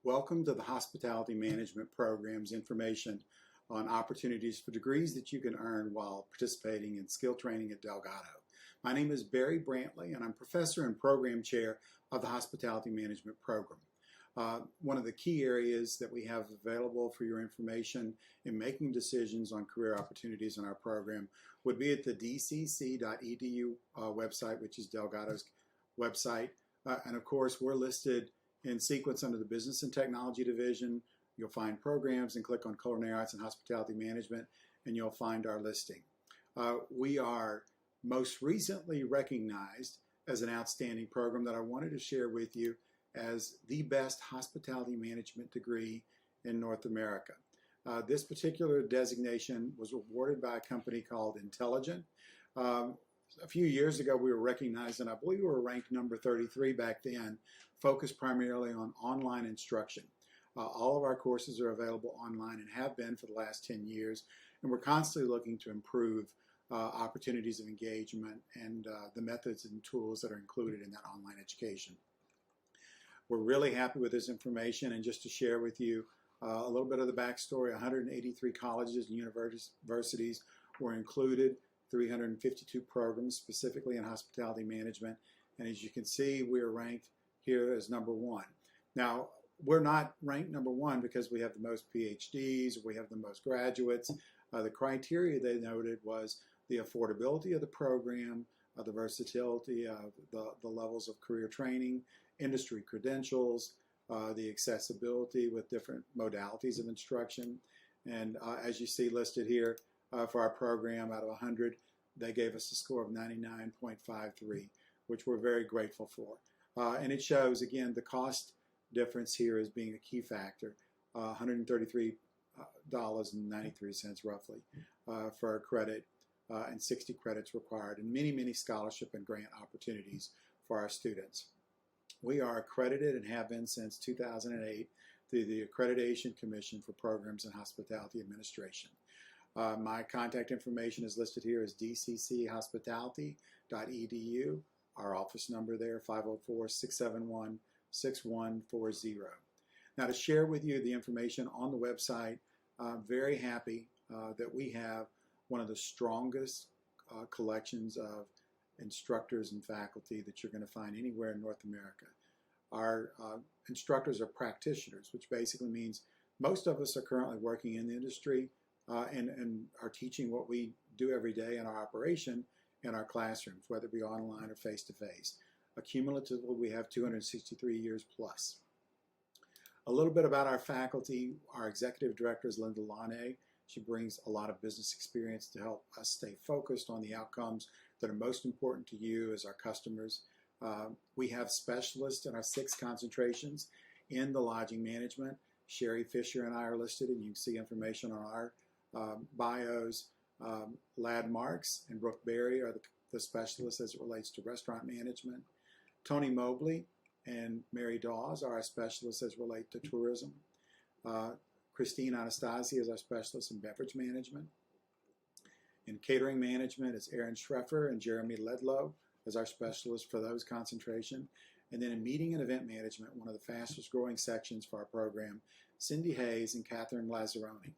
Welcome to the Hospitality Management Program's information on opportunities for degrees that you can earn while participating in skill training at Delgado. My name is Barry Brantley, and I'm professor and program chair of the Hospitality Management Program. One of the key areas that we have available for your information in making decisions on career opportunities in our program would be at the dcc.edu website, which is Delgado's website. And of course, we're listed in sequence under the Business and Technology Division. You'll find programs and click on Culinary Arts and Hospitality Management, and you'll find our listing. We are most recently recognized as an outstanding program that I wanted to share with you as the best hospitality management degree in North America. This particular designation was awarded by a company called Intelligent. A few years ago, we were recognized, and I believe we were ranked number 33 back then, focused primarily on online instruction. All of our courses are available online and have been for the last 10 years, and we're constantly looking to improve opportunities of engagement and the methods and tools that are included in that online education. We're really happy with this information, and just to share with you a little bit of the backstory, 183 colleges and universities were included, 352 programs specifically in hospitality management, and as you can see, we are ranked here as number one. Now, we're not ranked number one because we have the most PhDs, we have the most graduates. The criteria they noted was the affordability of the program, the versatility of the levels of career training, industry credentials, the accessibility with different modalities of instruction. And as you see listed here, for our program, out of 100, they gave us a score of 99.53, which we're very grateful for. And it shows, again, the cost difference here as being a key factor, $133.93 roughly for a credit, and 60 credits required, and many, many scholarship and grant opportunities for our students. We are accredited and have been since 2008 through the Accreditation Commission for Programs in Hospitality Administration. My contact information is listed here as dcchospitality.edu. Our office number there, 504-671-6140. Now, to share with you the information on the website, I'm very happy that we have one of the strongest collections of instructors and faculty that you're going to find anywhere in North America. Our instructors are practitioners, which basically means most of us are currently working in the industry and are teaching what we do every day in our operation in our classrooms, whether it be online or face-to-face. Cumulatively, we have 263 years plus. A little bit about our faculty. Our executive director is Linda Lane. She brings a lot of business experience to help us stay focused on the outcomes that are most important to you as our customers. We have specialists in our 6 concentrations in the lodging management. Sherry Fisher and I are listed, and you can see information on our bios. Lad Marks and Brooke Berry are the specialists as it relates to restaurant management. Tony Mobley and Mary Dawes are our specialists as it relates to tourism. Christine Anastasia is our specialist in beverage management. In catering management, it's Aaron Schreffer and Jeremy Ledlow as our specialists for those concentration. And then in meeting and event management, one of the fastest growing sections for our program, Cindy Hayes and Catherine Lazzaroni.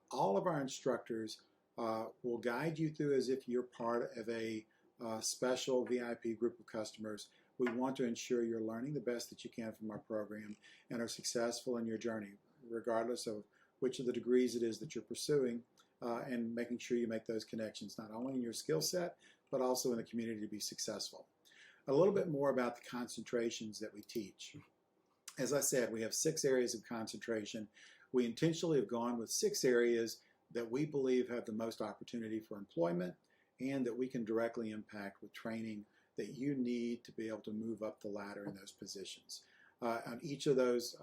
All of our instructors will guide you through as if you're part of a special VIP group of customers. We want to ensure you're learning the best that you can from our program and are successful in your journey, regardless of which of the degrees it is that you're pursuing, and making sure you make those connections, not only in your skill set, but also in the community to be successful. A little bit more about the concentrations that we teach. As I said, we have 6 areas of concentration. We intentionally have gone with 6 areas that we believe have the most opportunity for employment and that we can directly impact with training that you need to be able to move up the ladder in those positions. On each of those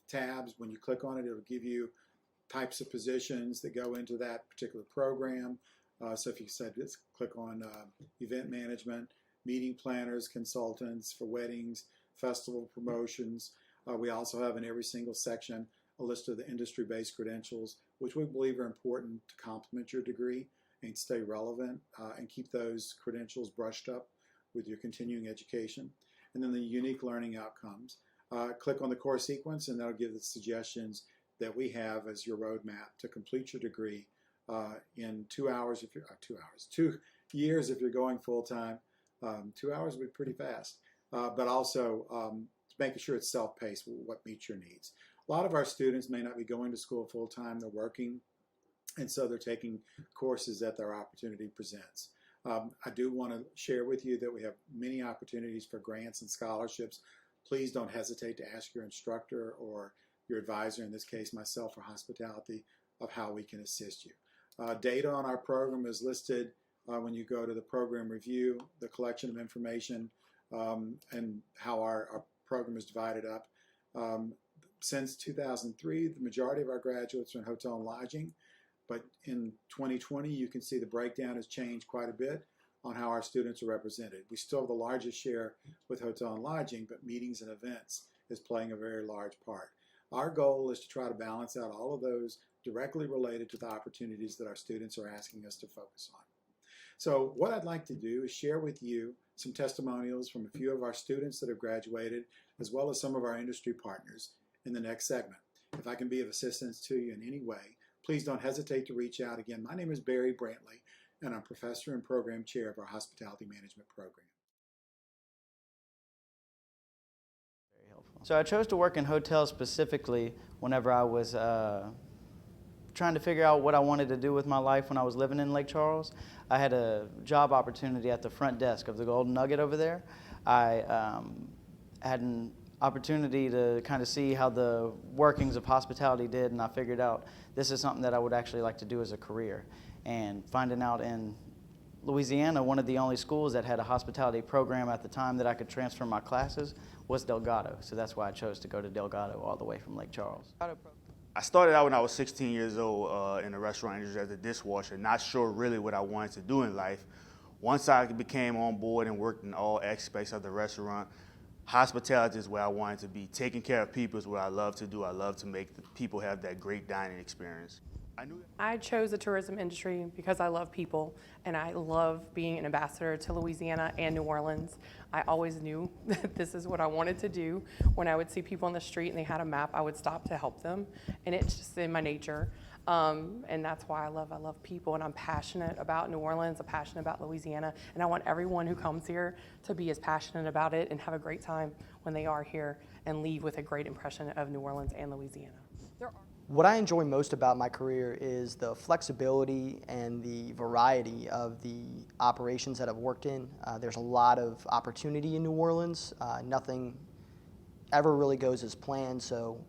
tabs, when you click on it, it'll give you types of positions that go into that particular program. So if you said, let's click on event management, meeting planners, consultants for weddings, festival promotions. We also have in every single section a list of the industry-based credentials, which we believe are important to complement your degree and stay relevant and keep those credentials brushed up with your continuing education. And then the unique learning outcomes. click on the course sequence, and that'll give the suggestions that we have as your roadmap to complete your degree in 2 hours, if you're 2 years if you're going full-time. 2 hours would be pretty fast, but also making sure it's self-paced, what meets your needs. A lot of our students may not be going to school full-time, they're working, and so they're taking courses that their opportunity presents. I do want to share with you that we have many opportunities for grants and scholarships. Please don't hesitate to ask your instructor or your advisor, in this case myself, for hospitality, of how we can assist you. Data on our program is listed when you go to the program review, the collection of information, and how our program is divided up. Since 2003, the majority of our graduates are in hotel and lodging, but in 2020, you can see the breakdown has changed quite a bit on how our students are represented. We still have the largest share with hotel and lodging, but meetings and events is playing a very large part. Our goal is to try to balance out all of those directly related to the opportunities that our students are asking us to focus on. So what I'd like to do is share with you some testimonials from a few of our students that have graduated, as well as some of our industry partners in the next segment. If I can be of assistance to you in any way, please don't hesitate to reach out. Again, my name is Barry Brantley, and I'm professor and program chair of our hospitality management program. Very helpful. So I chose to work in hotels specifically whenever I was trying to figure out what I wanted to do with my life when I was living in Lake Charles. I had a job opportunity at the front desk of the Golden Nugget over there. I had an opportunity to kind of see how the workings of hospitality did, and I figured out this is something that I would actually like to do as a career. And finding out in Louisiana, one of the only schools that had a hospitality program at the time that I could transfer my classes was Delgado. So that's why I chose to go to Delgado all the way from Lake Charles. I started out when I was 16 years old in the restaurant industry as a dishwasher, not sure really what I wanted to do in life. Once I became on board and worked in all aspects of the restaurant, hospitality is where I wanted to be. Taking care of people is what I love to do. I love to make the people have that great dining experience. I chose the tourism industry because I love people, and I love being an ambassador to Louisiana and New Orleans. I always knew that this is what I wanted to do. When I would see people on the street and they had a map, I would stop to help them, and it's just in my nature. And that's why I love people, and I'm passionate about New Orleans, I'm passionate about Louisiana, and I want everyone who comes here to be as passionate about it and have a great time when they are here and leave with a great impression of New Orleans and Louisiana. What I enjoy most about my career is the flexibility and the variety of the operations that I've worked in. There's a lot of opportunity in New Orleans. Nothing ever really goes as planned, so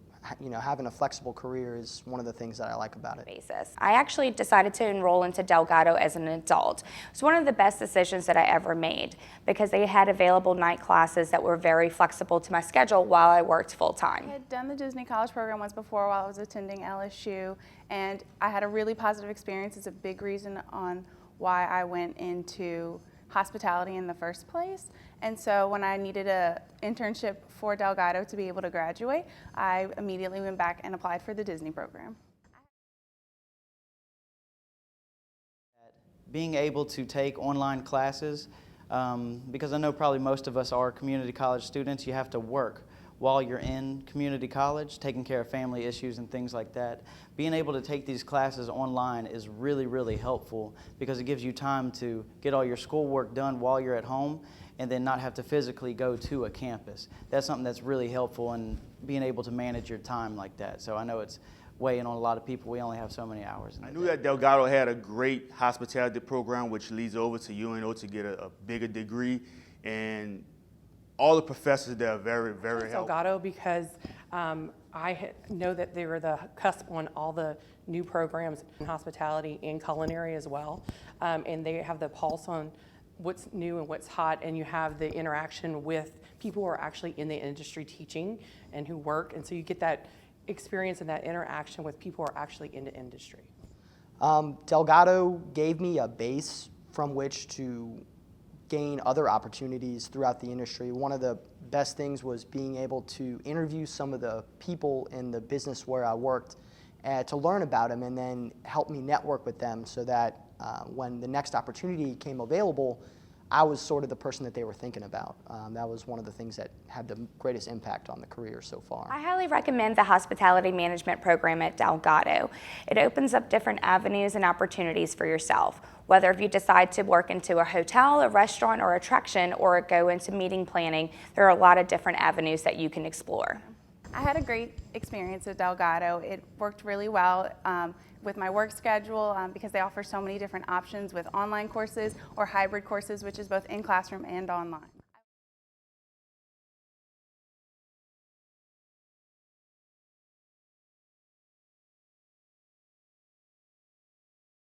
having a flexible career is one of the things that I like about it. I actually decided to enroll into Delgado as an adult. It was one of the best decisions that I ever made because they had available night classes that were very flexible to my schedule while I worked full-time. I had done the Disney College program once before while I was attending LSU, and I had a really positive experience. It's a big reason on why I went into hospitality in the first place. And so when I needed an internship for Delgado to be able to graduate, I immediately went back and applied for the Disney program. Being able to take online classes, because I know probably most of us are community college students, you have to work while you're in community college, taking care of family issues and things like that. Being able to take these classes online is really, really helpful because it gives you time to get all your schoolwork done while you're at home and then not have to physically go to a campus. That's something that's really helpful in being able to manage your time like that. So I know it's weighing on a lot of people. We only have so many hours. I knew that Delgado had a great hospitality program which leads over to UNO to get a bigger degree, and all the professors there are very, very helpful. Delgado because I know that they were the cusp on all the new programs in hospitality and culinary as well, and they have the pulse on what's new and what's hot, and you have the interaction with people who are actually in the industry teaching and who work, and so you get that experience and that interaction with people who are actually in the industry. Delgado gave me a base from which to gain other opportunities throughout the industry. One of the best things was being able to interview some of the people in the business where I worked to learn about them and then help me network with them so that when the next opportunity came available, I was sort of the person that they were thinking about. That was one of the things that had the greatest impact on the career so far. I highly recommend the hospitality management program at Delgado. It opens up different avenues and opportunities for yourself. Whether if you decide to work into a hotel, a restaurant, or attraction, or go into meeting planning, there are a lot of different avenues that you can explore. I had a great experience at Delgado. It worked really well with my work schedule because they offer so many different options with online courses or hybrid courses, which is both in classroom and online.